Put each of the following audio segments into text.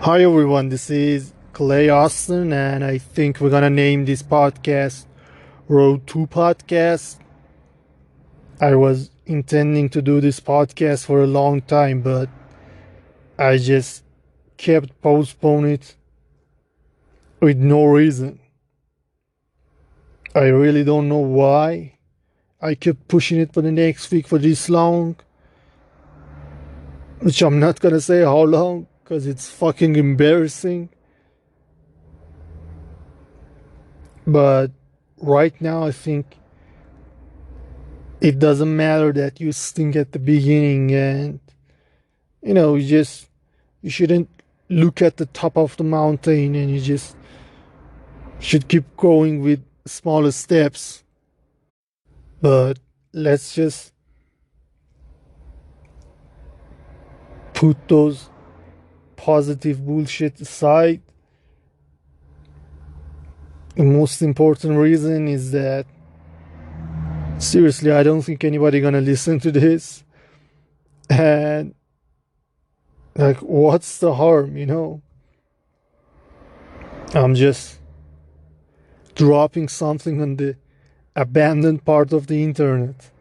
Hi everyone, this is Klayaustin, and I think we're gonna name this podcast Road 2 Podcast. I was intending to do this podcast for a long time, but I just kept postponing it with no reason. I really don't know why. I kept pushing it for the next week for this long, which I'm not gonna say how long, because it's fucking embarrassing. But right now, I think it doesn't matter that you stink at the beginning, and you shouldn't look at the top of the mountain, and you just should keep going with smaller steps. But let's just put those positive bullshit aside. The most important reason is that seriously, I don't think anybody gonna listen to this. And like, what's the harm? I'm just dropping something on the abandoned part of the internet.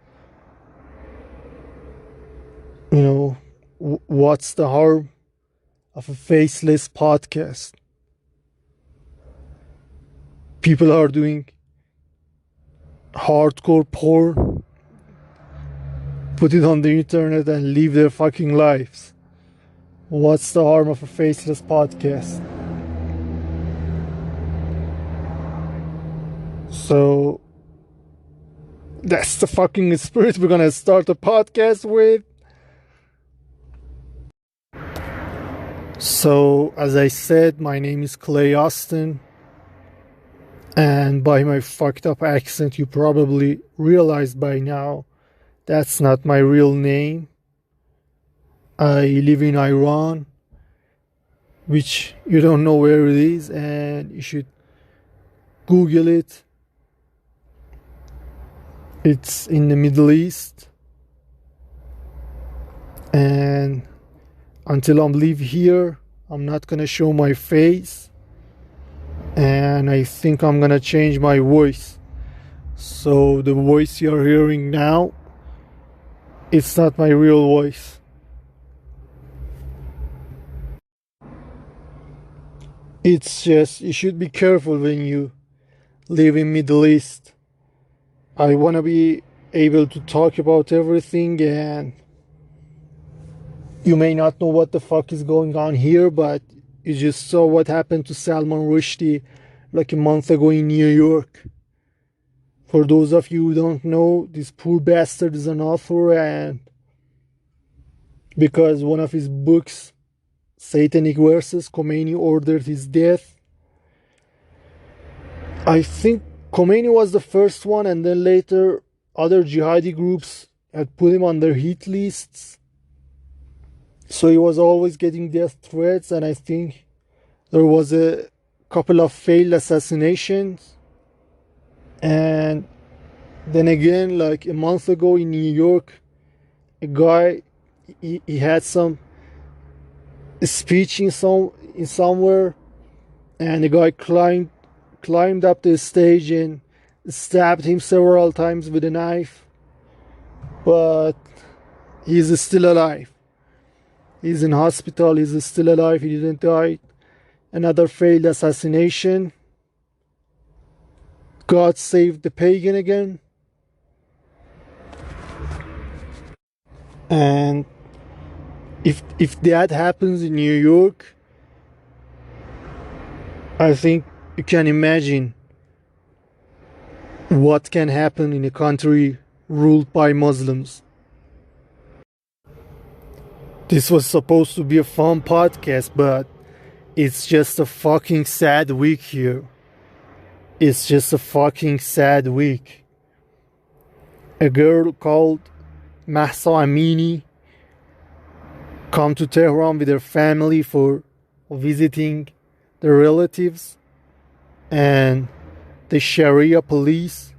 What's the harm of a faceless podcast? People are doing hardcore porn, put it on the internet and live their fucking lives. What's the harm of a faceless podcast? So that's the fucking spirit we're gonna start a podcast with. So, as I said, my name is Klayaustin, and by my fucked up accent, you probably realized by now that's not my real name. I live in Iran, which you don't know where it is, and you should Google it. It's in the Middle East, and until I live here, I'm not gonna show my face, and I think I'm gonna change my voice. So the voice you're hearing now, it's not my real voice. It's just you should be careful when you live in Middle East. I wanna be able to talk about everything, and you may not know what the fuck is going on here, but you just saw what happened to Salman Rushdie like a month ago in New York. For those of you who don't know, this poor bastard is an author, and because one of his books, Satanic Verses, Khomeini ordered his death. I think Khomeini was the first one, and then later other jihadi groups had put him on their hit lists. So he was always getting death threats, and I think there was a couple of failed assassinations. And then again, like a month ago in New York, a guy, he had some speech in somewhere, and the guy climbed up the stage and stabbed him several times with a knife. But he's still alive. He's in hospital, he's still alive, he didn't die. Another failed assassination. God saved the pagan again. And if that happens in New York, I think you can imagine what can happen in a country ruled by Muslims. This was supposed to be a fun podcast, but it's just a fucking sad week here. It's just a fucking sad week. A girl called Mahsa Amini come to Tehran with her family for visiting their relatives, and the Sharia police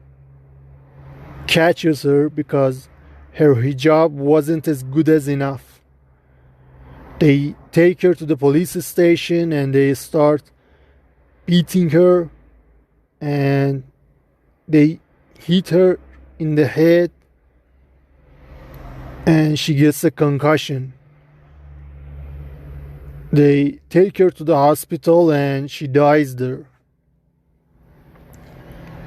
catches her because her hijab wasn't as good as enough. They take her to the police station and they start beating her, and they hit her in the head and she gets a concussion. They take her to the hospital and she dies there.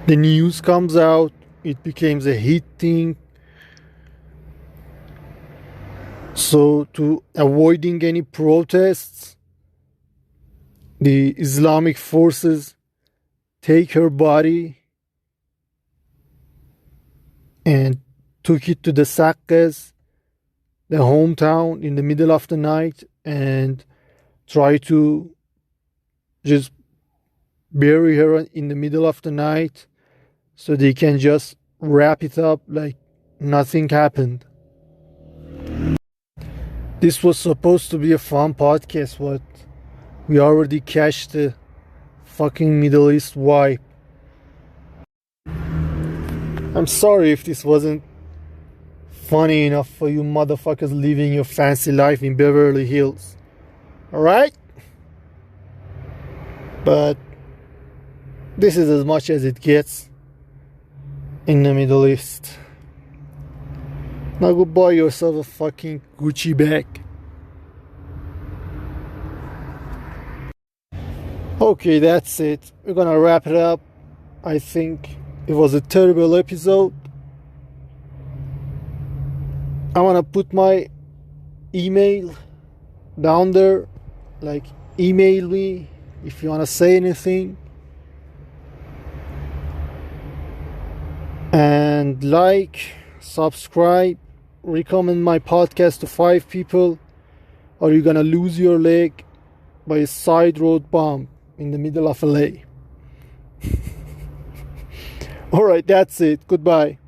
The news comes out, it becomes a hit thing. So to avoiding any protests, the Islamic forces take her body and took it to the Saqqas, the hometown, in the middle of the night, and try to just bury her in the middle of the night so they can just wrap it up like nothing happened. This was supposed to be a fun podcast, but we already cashed the fucking Middle East vibe. I'm sorry if this wasn't funny enough for you motherfuckers living your fancy life in Beverly Hills. Alright? But this is as much as it gets in the Middle East. Now go buy yourself a fucking Gucci bag. Okay, that's it. We're gonna wrap it up. I think it was a terrible episode. I wanna put my email down there. Like, email me if you wanna say anything. And like, subscribe, recommend my podcast to 5 people, or you're gonna lose your leg by a side road bomb in the middle of LA. Alright, that's it. Goodbye.